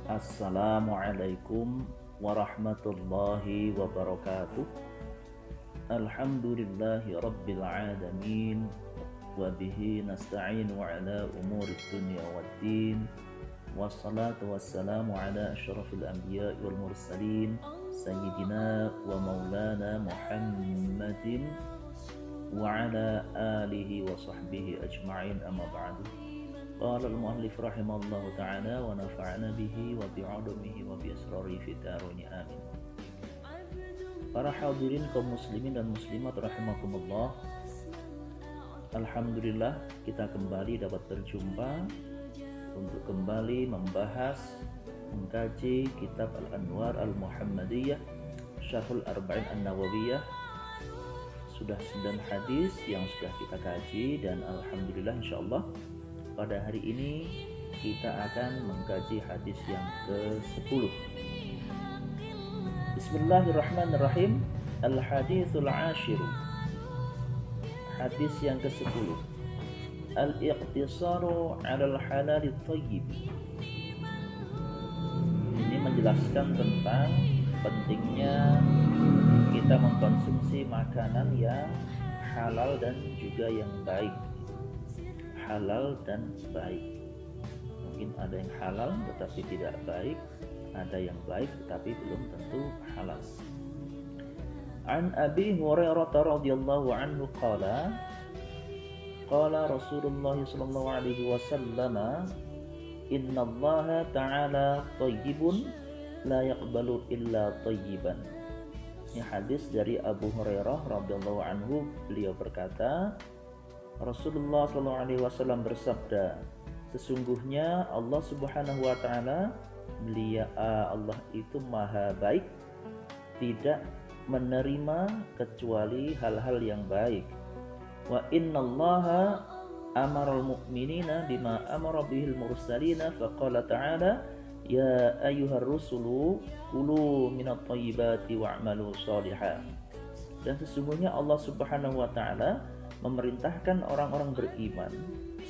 Assalamualaikum warahmatullahi wabarakatuh. Alhamdulillahi rabbil alamin, wa bihi nasta'in wa ala umuri dunya waddin, wassalatu wassalamu ala asyrafil anbiya wal mursalin, sayyidina wa maulana Muhammadin wa ala alihi wa sahbihi ajma'in, amma ba'du. Qala al-muallif rahimahullahu ta'ala wa nafa'ana bihi wa bi'ulumihi wa bi'asrari fi daruni amin. Para hadirin kaum muslimin dan muslimat rahimakumullah, alhamdulillah kita kembali dapat berjumpa untuk kembali membahas, mengkaji kitab Al-Anwar Al-Muhammadiyah Syarhul Arba'in An-Nawawiyah. Sudah 9 hadis yang sudah kita kaji, dan alhamdulillah insyaallah pada hari ini kita akan mengkaji hadis yang ke-10. Bismillahirrahmanirrahim. Al-haditsul 'ashir. Hadis yang ke-10. Al-iqtisaru 'alal halalil thayyib. Ini menjelaskan tentang pentingnya kita mengkonsumsi makanan yang halal dan juga yang baik. Halal dan baik. Mungkin ada yang halal tetapi tidak baik, ada yang baik tetapi belum tentu halal. An Abi Hurairah radhiyallahu anhu qala Rasulullah sallallahu alaihi wasallam, innallaha ta'ala thayyibun la yaqbalu illa thayyiban. Ini hadis dari Abu Hurairah radhiyallahu anhu. Beliau berkata, Rasulullah SAW bersabda, sesungguhnya Allah Subhanahu wa Ta'ala, Allah itu maha baik, tidak menerima kecuali hal-hal yang baik. Wa innallaha amaral mu'minina bima amara bihil mursalina, faqala ta'ala ya ayyuhar rusulu kulu minat thayyibati wa'malu shalihan. Dan sesungguhnya Allah Subhanahu wa Ta'ala memerintahkan orang-orang beriman,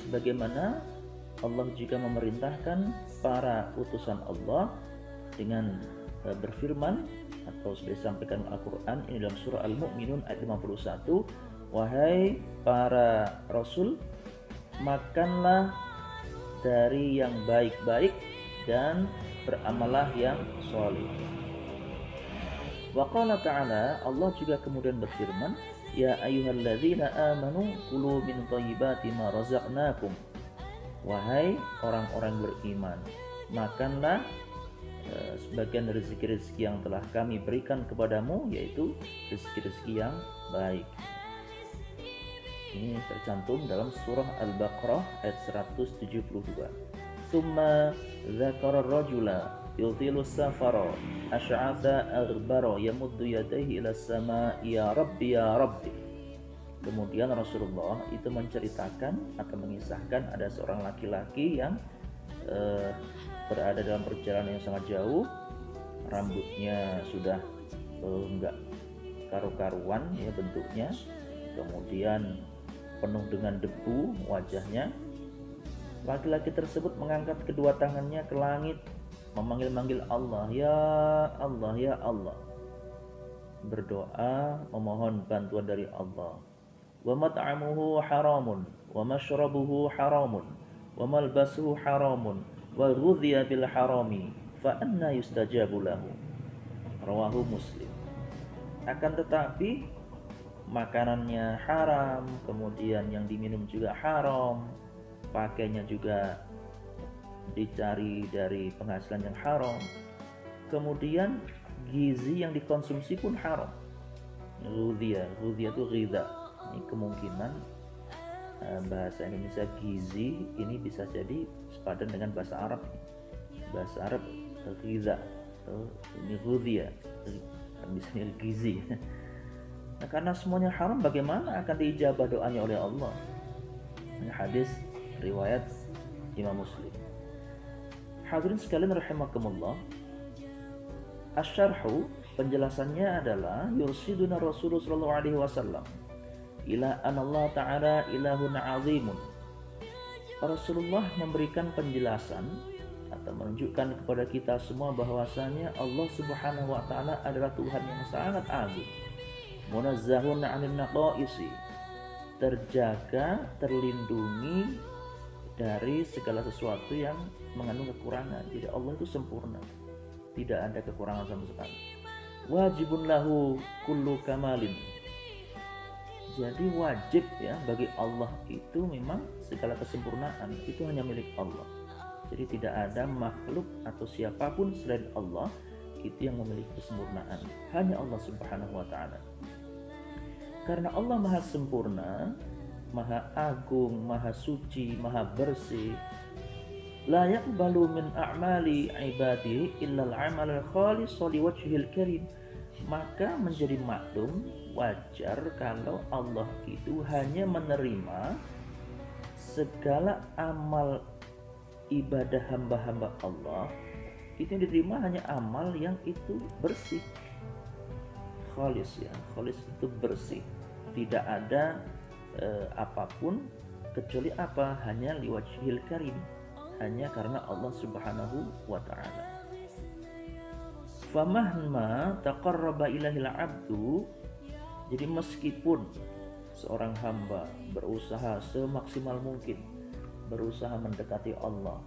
sebagaimana Allah juga memerintahkan para utusan Allah dengan berfirman, atau sudah disampaikan Al-Quran ini dalam surah Al-Mu'minun ayat 51, wahai para rasul, makanlah dari yang baik-baik dan beramalah yang shalih. Wa qala ta'ala, Allah juga kemudian berfirman, ya ayyuhalladzina amanu kulu min thayyibati ma razaqnakum. Wahai orang-orang beriman, makanlah sebagian rezeki-rezeki yang telah kami berikan kepadamu, yaitu rezeki-rezeki yang baik. Ini tercantum dalam surah Al-Baqarah ayat 172. Summa dzakara ar-rajula yutilu safara asy'atha aghbara yamuddu yadayhi ila sama ya rabbi ya rabbi. Kemudian Rasulullah itu menceritakan atau mengisahkan ada seorang laki-laki yang berada dalam perjalanan yang sangat jauh, rambutnya sudah enggak karu-karuan ya bentuknya, kemudian penuh dengan debu wajahnya. Laki-laki tersebut mengangkat kedua tangannya ke langit, memanggil-manggil Allah, ya Allah, ya Allah, berdoa memohon bantuan dari Allah. Wa mat'amuhu haramun wa mashrabuhu haramun wa malbasuhu haramun wa ghudhiya bil harami fa anna yustajabu lahu. Rawahu Muslim. Akan tetapi makanannya haram, kemudian yang diminum juga haram, pakainya juga dicari dari penghasilan yang haram, kemudian gizi yang dikonsumsi pun haram. Ghudhiya itu ghidha. Ini kemungkinan bahasa Indonesia gizi ini bisa jadi sepadan dengan bahasa Arab. Bahasa Arab ghidha, ini ghudhiya, misalnya gizi. Nah, karena semuanya haram, bagaimana akan diijabah doanya oleh Allah? Ini hadis riwayat Imam Muslim. Hadirin sekalian rahimakumullah, asyarhu penjelasannya adalah yursiduna Rasulullah sallallahu alaihi wasallam ila anallah ta'ala ilahun azimun. Rasulullah memberikan penjelasan atau menunjukkan kepada kita semua bahwasanya Allah Subhanahu wa taala adalah Tuhan yang sangat agung. Munazzahun 'anil naqaisi, terjaga, terlindungi dari segala sesuatu yang mengandung kekurangan. Jadi Allah itu sempurna, tidak ada kekurangan sama sekali. Wajibun lahu kullu kamalin, jadi wajib ya bagi Allah itu memang segala kesempurnaan itu hanya milik Allah. Jadi tidak ada makhluk atau siapapun selain Allah itu yang memiliki kesempurnaan, hanya Allah Subhanahu wa taala. Karena Allah Maha sempurna, Maha agung, Maha suci, Maha bersih, la yaqbalu min a'mali ibadihi illa al-'amal al-khalis li wajhil karim. Maka menjadi maklum wajar kalau Allah itu hanya menerima segala amal ibadah hamba-hamba Allah itu yang diterima hanya amal yang itu bersih, khalis ya. Khalis itu bersih, tidak ada apapun kecuali apa, hanya liwajhil karim, hanya karena Allah Subhanahu wa ta'ala. Famahma taqarraba ilahil abdu, jadi meskipun seorang hamba berusaha semaksimal mungkin, berusaha mendekati Allah,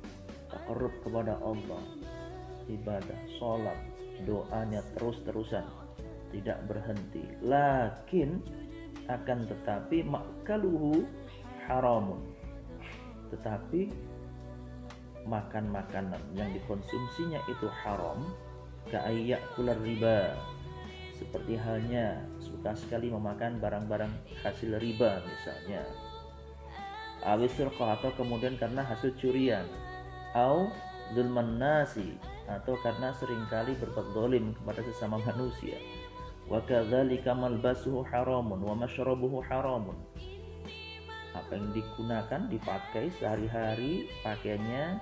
taqarrub kepada Allah, ibadah, sholat, doanya terus-terusan, tidak berhenti, lakin akan tetapi makaluhu haramun, tetapi makan makanan yang dikonsumsinya itu haram, ka'ayyakular riba, seperti halnya suka sekali memakan barang-barang hasil riba misalnya, awisirqah, atau kemudian karena hasil curian, au zulman nasi, atau karena seringkali berbuat zalim kepada sesama manusia, wa kadzalika malbasuhu haramun wa mashrabuhu haramun, apa yang digunakan dipakai sehari-hari pakaiannya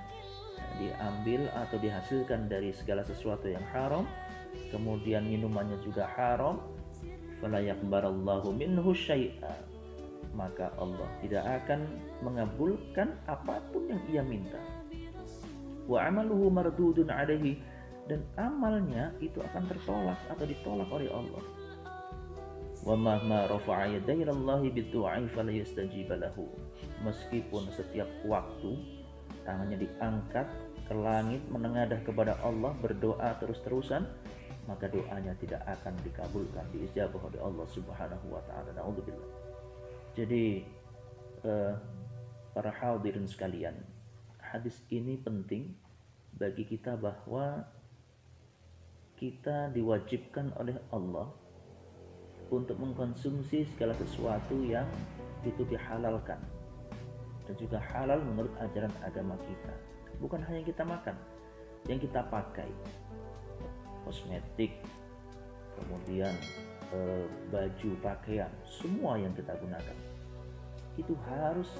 diambil atau dihasilkan dari segala sesuatu yang haram, kemudian minumannya juga haram, fala yaqbalullahu minhu syai'a, maka Allah tidak akan mengabulkan apapun yang ia minta. Wa amaluhu mardudun alaihi, dan amalnya itu akan tertolak atau ditolak oleh Allah. Wa ma rafa'a yadayhi lillahi bid-du'ai fala yastajiba lahu, meskipun setiap waktu tangannya diangkat ke langit menengadah kepada Allah berdoa terus-terusan, maka doanya tidak akan dikabulkan, diijabah oleh Allah Subhanahu wa taala. Na'udzubillah. Jadi para hadirin sekalian, hadis ini penting bagi kita bahwa kita diwajibkan oleh Allah untuk mengkonsumsi segala sesuatu yang itu dihalalkan dan juga halal menurut ajaran agama kita. Bukan hanya yang kita makan, yang kita pakai, kosmetik, kemudian baju, pakaian, semua yang kita gunakan itu harus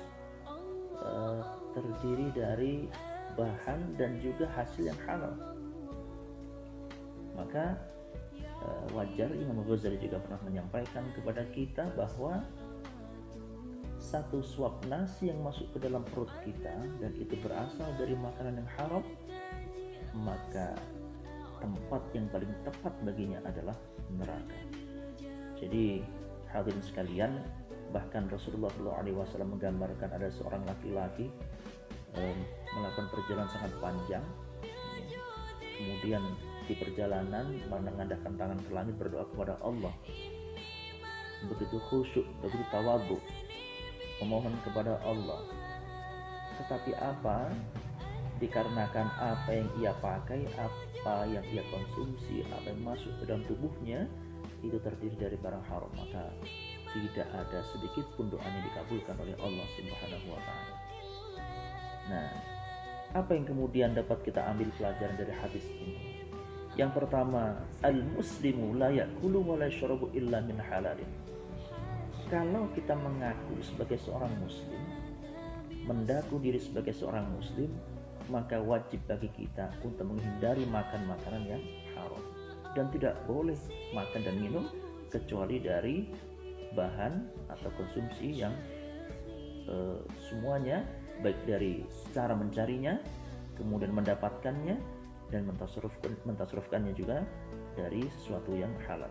terdiri dari bahan dan juga hasil yang halal. Maka wajar Imam Ghazali juga pernah menyampaikan kepada kita bahwa satu suap nasi yang masuk ke dalam perut kita dan itu berasal dari makanan yang haram, maka tempat yang paling tepat baginya adalah neraka. Jadi hadirin sekalian, bahkan Rasulullah SAW menggambarkan ada seorang laki-laki melakukan perjalanan sangat panjang, kemudian di perjalanan menengadahkan tangan ke langit berdoa kepada Allah, begitu khusyuk, begitu tawadhu, memohon kepada Allah. Tetapi apa? Dikarenakan apa yang ia pakai, apa yang ia konsumsi, apa yang masuk ke dalam tubuhnya itu terdiri dari barang haram, maka tidak ada sedikit pun doanya dikabulkan oleh Allah Subhanahu wa taala. Nah, apa yang kemudian dapat kita ambil pelajaran dari hadis ini? Yang pertama, al-muslimu la ya'kulu wa la yashrabu illa min halalin. Kalau kita mengaku sebagai seorang muslim, mendaku diri sebagai seorang muslim, maka wajib bagi kita untuk menghindari makan makanan yang haram, dan tidak boleh makan dan minum kecuali dari bahan atau konsumsi yang semuanya, baik dari cara mencarinya, kemudian mendapatkannya, dan mentasarrufkannya juga dari sesuatu yang halal.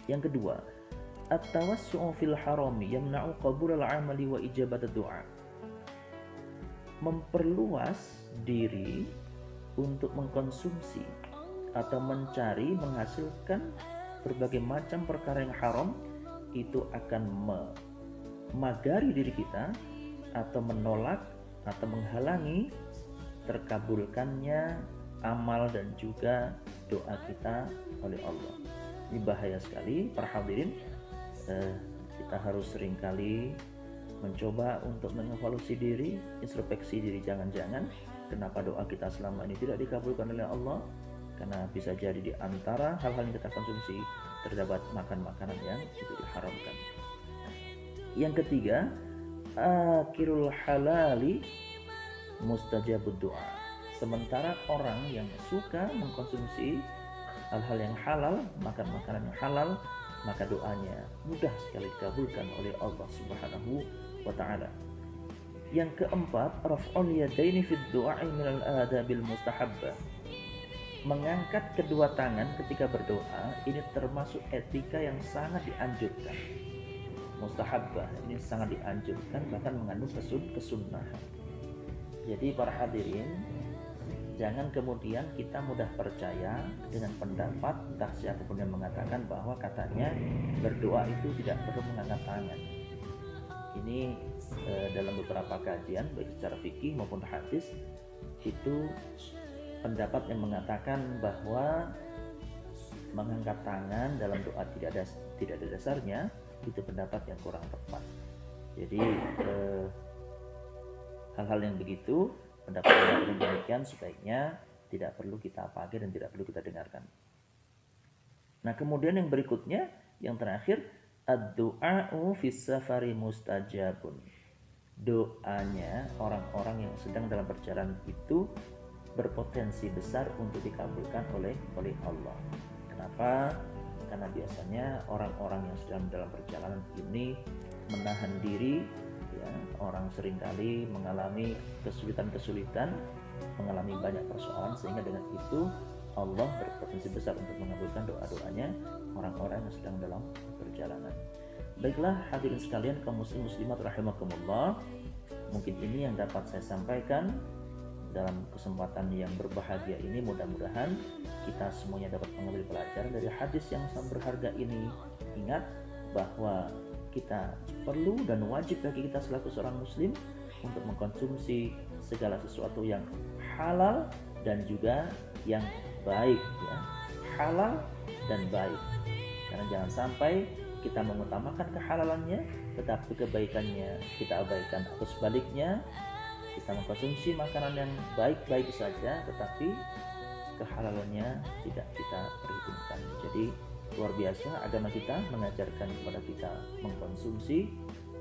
Yang kedua, at-tawassu'u fil harami yamna'u qabulal amali wa ijabat doa. Memperluas diri untuk mengkonsumsi atau mencari, menghasilkan berbagai macam perkara yang haram, itu akan memagari diri kita atau menolak atau menghalangi terkabulkannya amal dan juga doa kita oleh Allah. Ini bahaya sekali para hadirin. Kita harus seringkali mencoba untuk mengevaluasi diri, introspeksi diri. Jangan-jangan kenapa doa kita selama ini tidak dikabulkan oleh Allah, karena bisa jadi di antara hal-hal yang kita konsumsi terdapat makan makanan yang itu diharamkan. Yang ketiga, akhirul halali mustajabud doa. Sementara orang yang suka mengkonsumsi hal-hal yang halal, makan makanan yang halal, maka doanya mudah sekali dikabulkan oleh Allah Subhanahu wa ta'ala. Yang keempat, raf'ul yadaini fid du'a'i minal adabil mustahabbah. Mengangkat kedua tangan ketika berdoa ini termasuk etika yang sangat dianjurkan. Mustahabbah ini sangat dianjurkan, bahkan mengandung kesunnahan. Jadi para hadirin, jangan kemudian kita mudah percaya dengan pendapat entah siapapun yang mengatakan bahwa katanya berdoa itu tidak perlu mengangkat tangan. Ini dalam beberapa kajian baik secara fikih maupun hadis itu pendapat yang mengatakan bahwa mengangkat tangan dalam doa tidak ada dasarnya, itu pendapat yang kurang tepat. Jadi hal-hal yang begitu, pendapat yang demikian sebaiknya tidak perlu kita pakai dan tidak perlu kita dengarkan. Nah, kemudian yang berikutnya, yang terakhir, ad-du'a'u fis safari mustajabun. Doanya orang-orang yang sedang dalam perjalanan itu berpotensi besar untuk dikabulkan oleh Allah. Kenapa? Karena biasanya orang-orang yang sedang dalam perjalanan ini menahan diri, ya, orang seringkali mengalami kesulitan-kesulitan, mengalami banyak persoalan, sehingga dengan itu Allah berpotensi besar untuk mengabulkan doa-doanya orang-orang yang sedang dalam perjalanan. Baiklah hadirin sekalian, kaum muslim muslimat rahimakumullah, mungkin ini yang dapat saya sampaikan dalam kesempatan yang berbahagia ini. Mudah-mudahan kita semuanya dapat mengambil pelajaran dari hadis yang sangat berharga ini. Ingat bahwa kita perlu dan wajib bagi kita selaku seorang muslim untuk mengkonsumsi segala sesuatu yang halal dan juga yang baik, ya. Halal dan baik. Karena jangan sampai kita mengutamakan kehalalannya tetapi kebaikannya kita abaikan, atau sebaliknya kita mengkonsumsi makanan yang baik-baik saja tetapi kehalalannya tidak kita perhitungkan. Jadi luar biasa agama kita mengajarkan kepada kita mengkonsumsi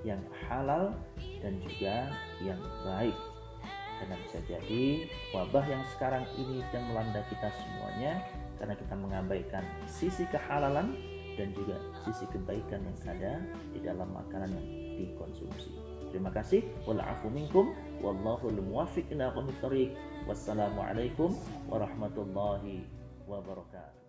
yang halal dan juga yang baik. Karena bisa jadi wabah yang sekarang ini sedang melanda kita semuanya karena kita mengabaikan sisi kehalalan dan juga sisi kebaikan yang ada di dalam makanan yang dikonsumsi. Terima kasih. Wa'afu minkum wallahul muwaffiq ila aqwamit thoriq. Wassalamualaikum warahmatullahi wabarakatuh.